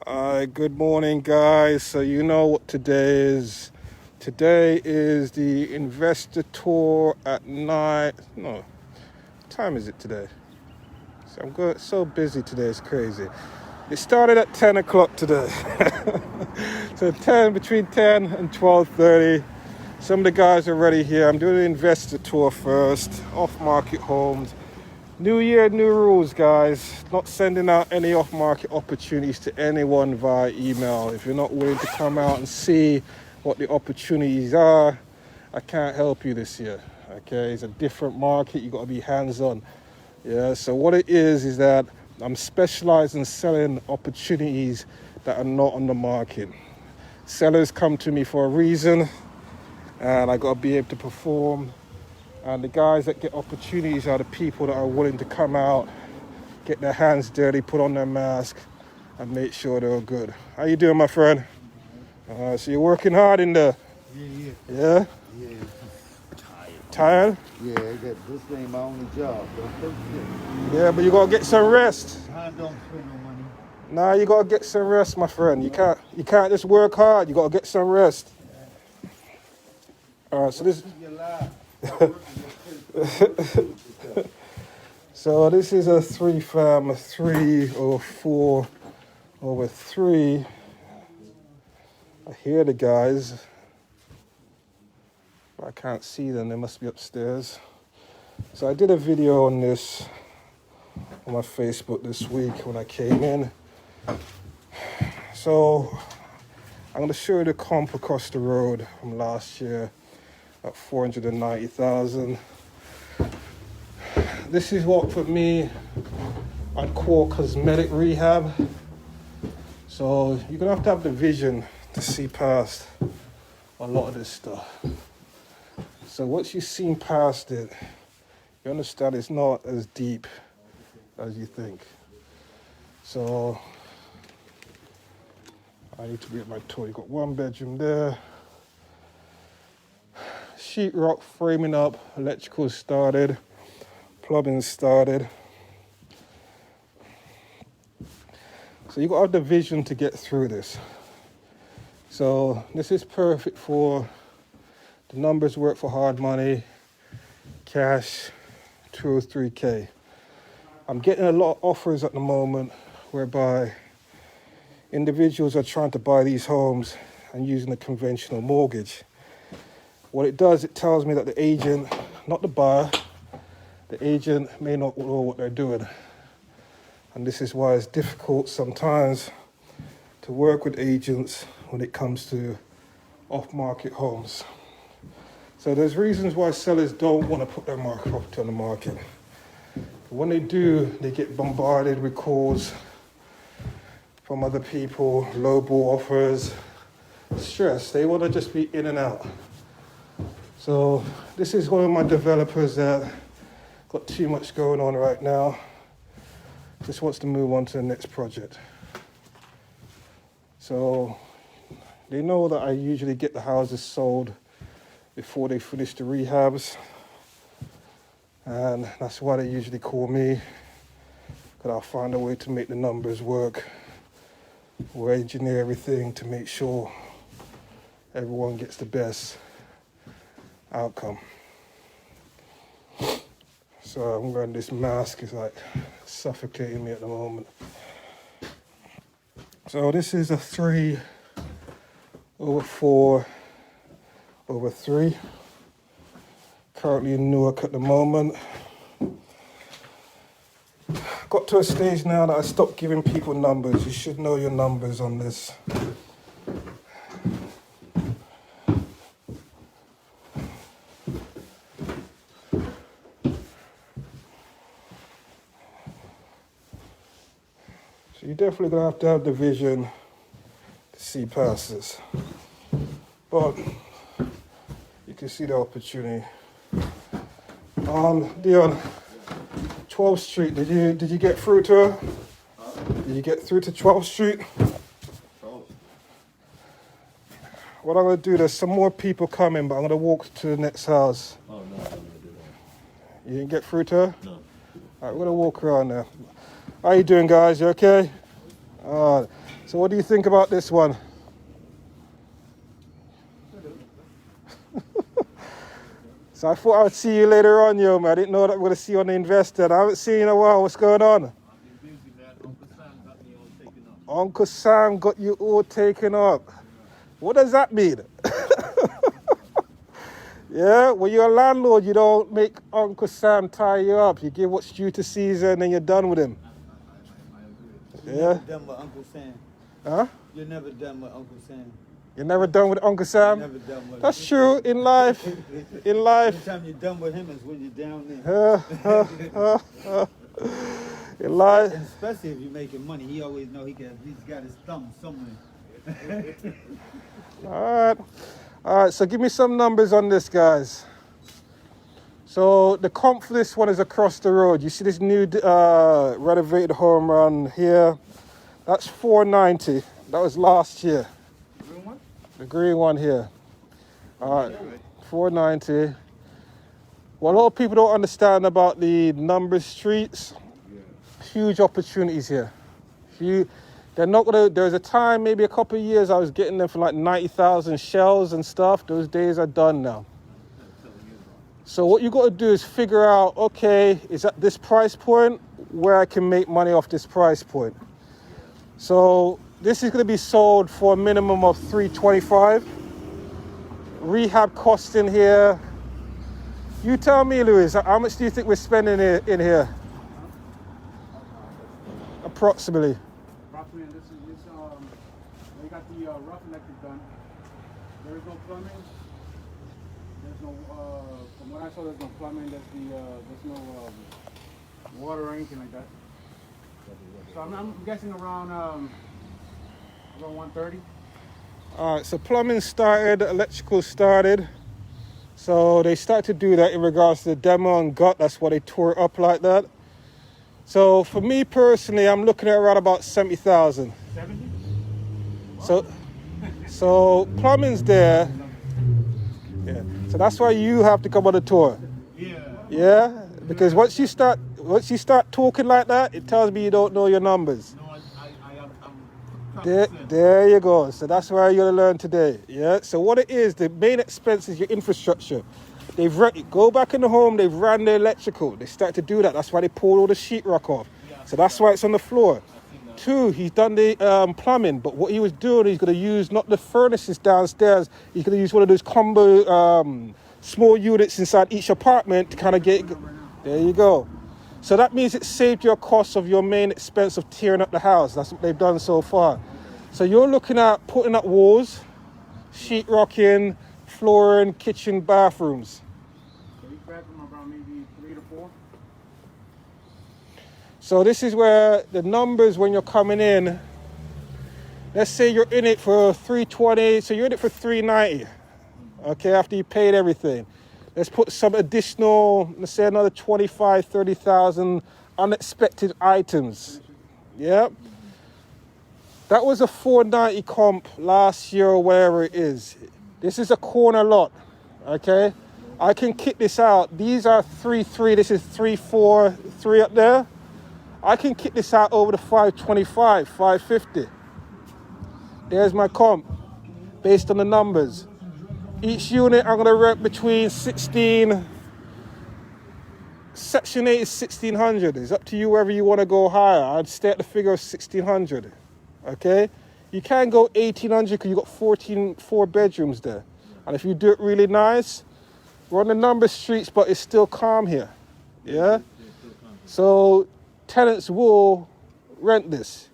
Good morning, guys. So you know what today is. Today is the investor tour at night. No, what time is it today? So I'm good. So busy today, it's crazy. It started at 10 o'clock today. So between 10 and 12:30. Some of the guys are already here. I'm doing the investor tour first. Off-market homes. New year, new rules, guys. Not sending out any off-market opportunities to anyone via email. If you're not willing to come out and see what the opportunities are, I can't help you this year. Okay, it's a different market. You got to be hands-on. Yeah. So what it is that I'm specialized in selling opportunities that are not on the market. Sellers come to me for a reason, and I got to be able to perform. And the guys that get opportunities are the people that are willing to come out, get their hands dirty, put on their mask, and make sure they're good. How you doing, my friend? So you're working hard in there? Yeah? Yeah? Yeah. Tired? Yeah, this ain't my only job. Yeah, but you gotta get some rest. I don't spend no money. Nah, you gotta get some rest, my friend. You can't just work hard. You gotta get some rest. All right, so this. So this is a 3-fam, 3/4/3. I hear the guys, but I can't see them. They must be upstairs. So I did a video on this on my Facebook this week when I came in. So I'm going to show you the comp across the road from last year at 490,000. This is what, for me, I'd call cosmetic rehab. So you're going to have the vision to see past a lot of this stuff. So once you've seen past it, you understand it's not as deep as you think. So I need to be at my tour. You've got one bedroom there. Sheetrock framing up, electrical started, plumbing started. So you got to have the vision to get through this. So this is perfect for the numbers work for hard money, cash, 2 or 3K. I'm getting a lot of offers at the moment whereby individuals are trying to buy these homes and using a conventional mortgage. What it does, it tells me that the agent, not the buyer, the agent may not know what they're doing. And this is why it's difficult sometimes to work with agents when it comes to off-market homes. So there's reasons why sellers don't want to put their property on the market. But when they do, they get bombarded with calls from other people, lowball offers, stress. They want to just be in and out. So this is one of my developers that got too much going on right now. Just wants to move on to the next project. So they know that I usually get the houses sold before they finish the rehabs. And that's why they usually call me, because I'll find a way to make the numbers work. We'll engineer everything to make sure everyone gets the best outcome. So I'm wearing this mask, it's like suffocating me at the moment. So this is a 3/4/3. Currently in Newark at the moment. Got to a stage now that I stopped giving people numbers. You should know your numbers on this. So you're definitely going to have the vision to see past this. But you can see the opportunity. Dion, 12th Street, did you get through to her? Did you get through to 12th Street? What I'm going to do, there's some more people coming, but I'm going to walk to the next house. Oh, no, I'm going to do that. You didn't get through to her? No. All right, we're going to walk around there. How you doing, guys? You okay? So what do you think about this one? So I thought I would see you later on, yo, man. I didn't know that we're going to see you on the investor. I haven't seen you in a while. What's going on? Uncle Sam got you all taken up. What does that mean? Yeah, when you're a landlord, you don't make Uncle Sam tie you up. You give what's due to Caesar and then you're done with him. You're Yeah. never done with Uncle Sam. Huh? You're never done with Uncle Sam. You're never done with Uncle Sam? You're never done with That's true in life. In Every life. time you're done with him is when you're down there. In life. And especially if you're making money, he always know he's got his thumb somewhere. All right, so give me some numbers on this, guys. So the comp for this one is across the road. You see this new renovated home around here? That's $490. That was last year. Green one? The green one here. All right, $490. What a lot of people don't understand about the number streets, huge opportunities here. They're not gonna. There's a time, maybe a couple of years, I was getting them for like 90,000 shells and stuff. Those days are done now. So what you got to do is figure out, okay, is at this price point where I can make money off this price point. So this is going to be sold for a minimum of $325. Rehab cost in here. You tell me, Louis, how much do you think we're spending in here? Approximately. Approximately, this we got the rough electric done. There is no plumbing. There's no, from what I saw, there's no plumbing. There's no water or anything like that. So I'm guessing around 130. All right, so plumbing started, electrical started. So they start to do that in regards to the demo and gut. That's why they tore it up like that. So for me personally, I'm looking at around about 70,000. 70? So plumbing's there. Yeah. So that's why you have to come on the tour. Yeah. Yeah? Because once you start talking like that, it tells me you don't know your numbers. No, I'm There you go. So that's where you're going to learn today. Yeah. So what it is, the main expense is your infrastructure. Go back in the home, they've ran the electrical. They start to do that. That's why they pulled all the sheetrock off. So that's why it's on the floor. 2, he's done the plumbing, but what he was doing, he's going to use not the furnaces downstairs. He's going to use one of those combo small units inside each apartment to kind of get. There you go. So that means it saved your cost of your main expense of tearing up the house. That's what they've done so far. So you're looking at putting up walls, sheetrocking, flooring, kitchen, bathrooms. So each bathroom around maybe 3 to 4. So this is where the numbers when you're coming in, let's say you're in it for $320, so you're in it for $390, okay, after you paid everything. Let's put some additional, let's say another 25, 30,000 unexpected items. Yep. That was a $490 comp last year or wherever it is. This is a corner lot, okay? I can kick this out. These are 3.3, this is 3.4, up there. I can kick this out over to 525, 550. There's my comp, based on the numbers. Each unit I'm gonna rent between 16, Section 8 is 1,600. It's up to you wherever you wanna go higher. I'd stay at the figure of 1,600, okay? You can go 1,800 because you got 4 bedrooms there. And if you do it really nice, we're on the number streets, but it's still calm here, yeah? So tenants will rent this.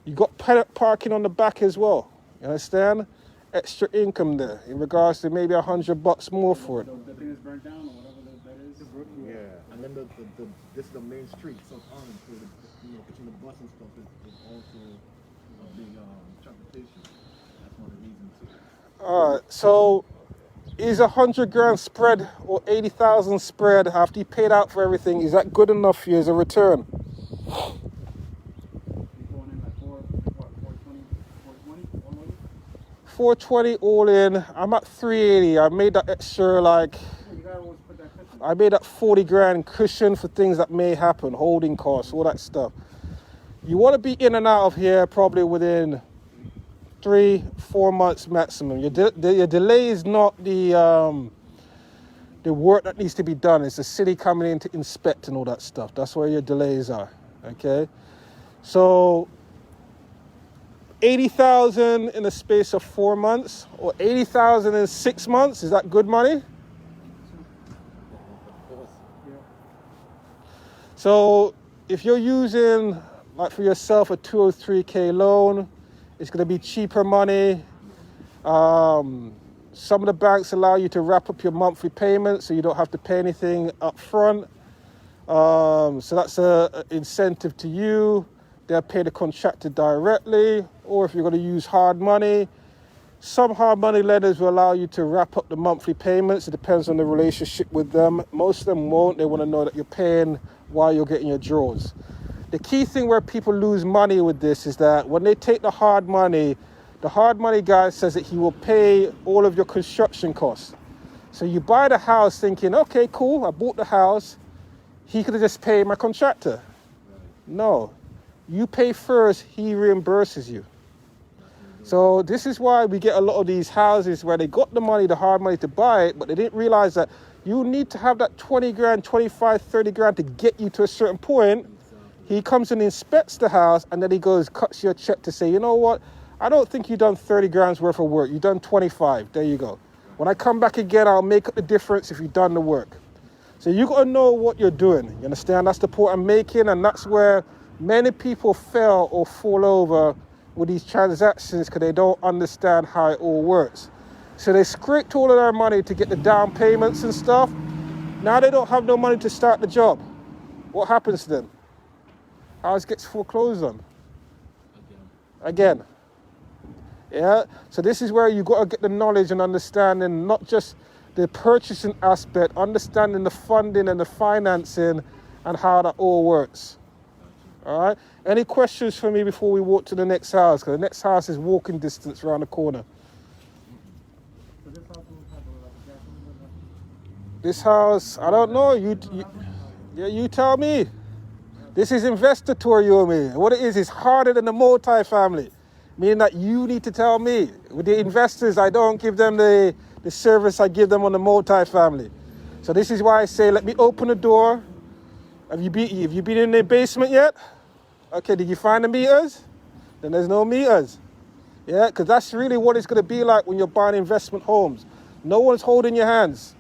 You got parking on the back as well. You understand? Extra income there in regards to maybe $100 more for it. The thing is burnt down or whatever that is. Yeah, and then this is the main street, so Orange, so between the bus and stuff is also a big transportation. That's one of the reasons too. All right, so is $100,000 spread or 80,000 spread after you paid out for everything? Is that good enough for you as a return? You're going in like 420 all over? 420 all in. I'm at 380. I made that extra like. You gotta always put that cushion. I made that $40,000 cushion for things that may happen, holding costs, all that stuff. You want to be in and out of here probably within 3-4 months maximum. Your delay is not the work that needs to be done. It's the city coming in to inspect and all that stuff. That's where your delays are. Okay, so 80,000 in the space of 4 months, or 80,000 in 6 months. Is that good money? So if you're using, like for yourself, a 203k loan, it's going to be cheaper money. Some of the banks allow you to wrap up your monthly payments so you don't have to pay anything up front. So that's an incentive to you. They'll pay the contractor directly, or if you're going to use hard money, some hard money lenders will allow you to wrap up the monthly payments. It depends on the relationship with them. Most of them won't. They want to know that you're paying while you're getting your draws. The key thing where people lose money with this is that when they take the hard money guy says that he will pay all of your construction costs. So you buy the house thinking, okay, cool, I bought the house. He could have just paid my contractor. No. You pay first, he reimburses you. So this is why we get a lot of these houses where they got the money, the hard money to buy it, but they didn't realize that you need to have that 20 grand, 25, 30 grand to get you to a certain point. He comes and inspects the house, and then he goes, cuts you a check to say, you know what? I don't think you've done 30 grand's worth of work. You've done 25. There you go. When I come back again, I'll make up the difference if you've done the work. So you got to know what you're doing. You understand? That's the point I'm making, and that's where many people fail or fall over with these transactions because they don't understand how it all works. So they scraped all of their money to get the down payments and stuff. Now they don't have no money to start the job. What happens to them? House gets foreclosed on. Again. Yeah? So this is where you got to get the knowledge and understanding, not just the purchasing aspect, understanding the funding and the financing and how that all works. All right. Any questions for me before we walk to the next house? Because the next house is walking distance around the corner. This house, I don't know. You tell me. This is investor tour, you and me. What it is harder than the multi-family, meaning that you need to tell me. With the investors, I don't give them the service I give them on the multi-family. So this is why I say, let me open the door. Have you been in the basement yet? Okay, did you find the meters? Then there's no meters. Yeah, because that's really what it's going to be like when you're buying investment homes. No one's holding your hands.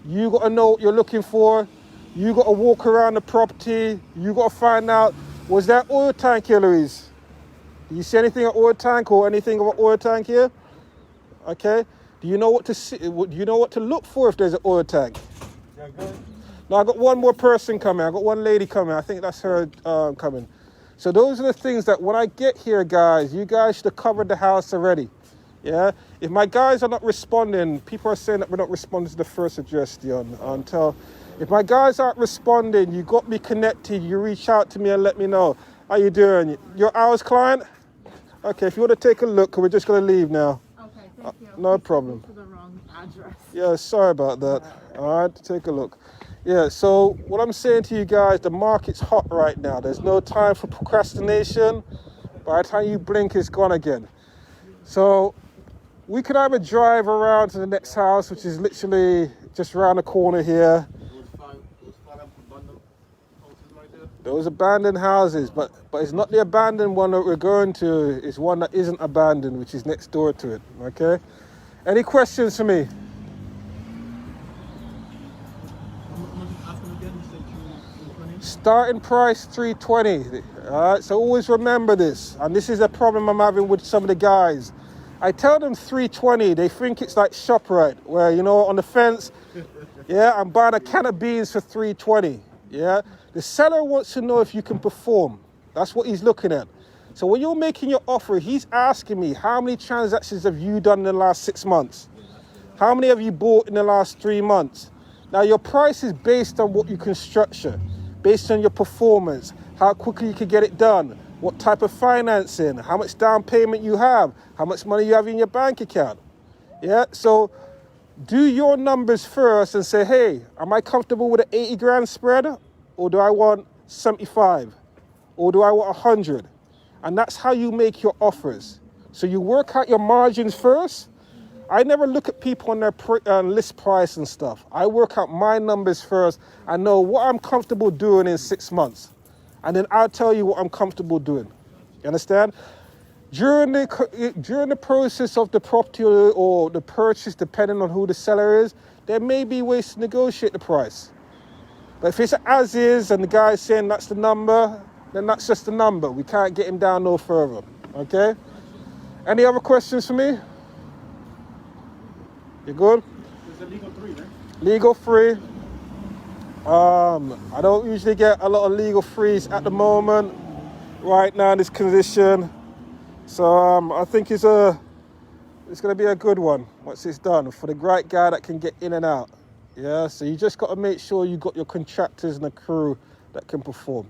You got to know what you're looking for. You got to walk around the property. You got to find out, was that oil tank here, Louise? Do you see anything of oil tank or anything of an oil tank here? Okay. Do you know what to see? Do you know what to look for if there's an oil tank? Yeah, good. No, I got one more person coming. I got one lady coming. I think that's her coming. So those are the things that when I get here, guys, you guys should have covered the house already. Yeah? If my guys are not responding, people are saying that we're not responding to the first address, Dion. If my guys aren't responding, you got me connected, you reach out to me and let me know. How you doing? You're ours client? Okay, if you want to take a look, we're just going to leave now. Okay, thank you. No problem. For the wrong address. Yeah, sorry about that. All right, take a look. Yeah, so what I'm saying to you guys, the market's hot right now. There's no time for procrastination. By the time you blink, it's gone again. So we could either drive around to the next house, which is literally just around the corner here. Those abandoned houses, but it's not the abandoned one that we're going to. It's one that isn't abandoned, which is next door to it. Okay? Any questions for me? Starting price $320. All right, so always remember this. And this is a problem I'm having with some of the guys. I tell them $320. They think it's like ShopRite, where, you know, on the fence, yeah, I'm buying a can of beans for $320. Yeah, the seller wants to know if you can perform. That's what he's looking at. So when you're making your offer, he's asking me, how many transactions have you done in the last 6 months? How many have you bought in the last 3 months? Now, your price is based on what you can structure, based on your performance, how quickly you can get it done, what type of financing, how much down payment you have, how much money you have in your bank account. Yeah, so do your numbers first and say, hey, am I comfortable with an 80 grand spread? Or do I want 75? Or do I want 100? And that's how you make your offers. So you work out your margins first. I never look at people on their list price and stuff. I work out my numbers first. I know what I'm comfortable doing in 6 months. And then I'll tell you what I'm comfortable doing. You understand? During the process of the property or the purchase, depending on who the seller is, there may be ways to negotiate the price. But if it's as is and the guy's saying that's the number, then that's just the number. We can't get him down no further. Okay? Any other questions for me? You good? It's a legal 3, right? Legal 3. I don't usually get a lot of legal 3s at the moment, right now in this condition. So I think it's going to be a good one once it's done for the right guy that can get in and out. Yeah, so you just got to make sure you got your contractors and a crew that can perform.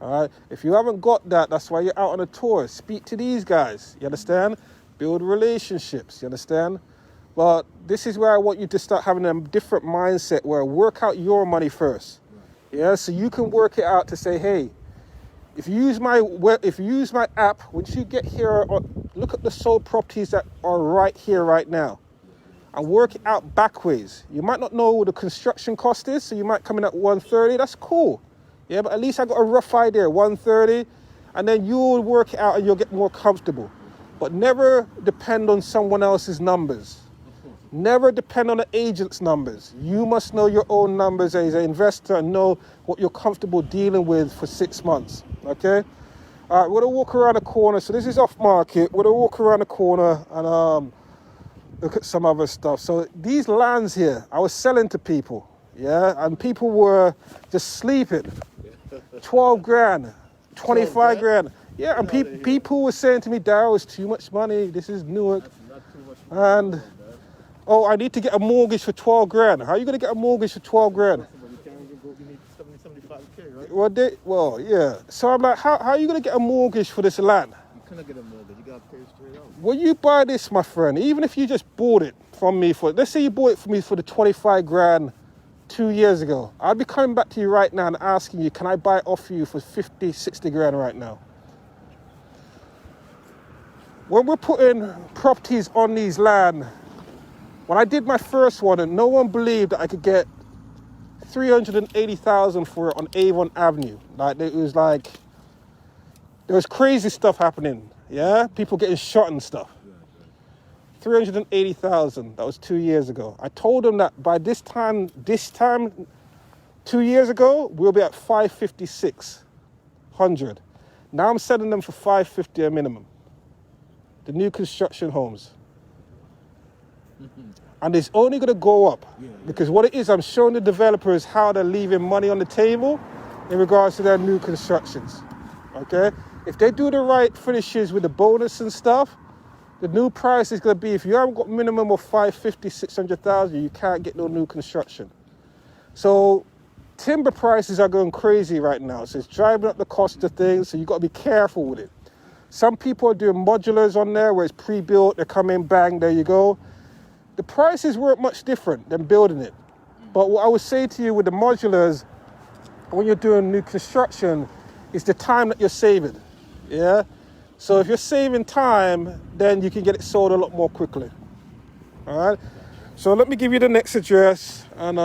All right. If you haven't got that, that's why you're out on a tour. Speak to these guys. You understand? Build relationships. You understand? But this is where I want you to start having a different mindset where work out your money first. Yeah, so you can work it out to say, hey, if you use my app, once you get here, look at the sold properties that are right here, right now, and work it out backwards. You might not know what the construction cost is, so you might come in at 130. That's cool. Yeah, but at least I got a rough idea, 130, and then you'll work it out and you'll get more comfortable. But never depend on someone else's numbers. Never depend on the agent's numbers. You must know your own numbers as an investor and know what you're comfortable dealing with for 6 months, okay? All right, we're gonna walk around the corner. So this is off market. We're gonna walk around the corner and look at some other stuff. So these lands here, I was selling to people, yeah? And people were just sleeping. 12 grand, 25 grand. Yeah, and people were saying to me, Darrell, it's too much money. This is Newark. That's not too much. And oh, I need to get a mortgage for 12 grand. How are you going to get a mortgage for 12 grand? You can't even go, you need 75K, right? Well, yeah. So I'm like, how are you going to get a mortgage for this land? You cannot get a mortgage. You got to pay straight out. When you buy this, my friend, even if you just bought it from me let's say you bought it from me for the 25 grand 2 years ago, I'd be coming back to you right now and asking you, can I buy it off you for 50, 60 grand right now? When we're putting properties on these land, when I did my first one, and no one believed that I could get 380,000 for it on Avon Avenue. There was crazy stuff happening. Yeah, people getting shot and stuff. 380,000. That was 2 years ago. I told them that by this time 2 years ago, we'll be at 556,000. Now I'm selling them for 550 a minimum. The new construction homes. And it's only going to go up because what it is, I'm showing the developers how they're leaving money on the table in regards to their new constructions. Okay? If they do the right finishes with the bonus and stuff, the new price is going to be, if you haven't got minimum of 550, 600,000, you can't get no new construction. So timber prices are going crazy right now. So it's driving up the cost of things. So you've got to be careful with it. Some people are doing modulars on there where it's pre-built. They come in, bang, there you go. The prices weren't much different than building it. But what I would say to you with the modulars, when you're doing new construction, is the time that you're saving. Yeah? So if you're saving time, then you can get it sold a lot more quickly. All right? So let me give you the next address and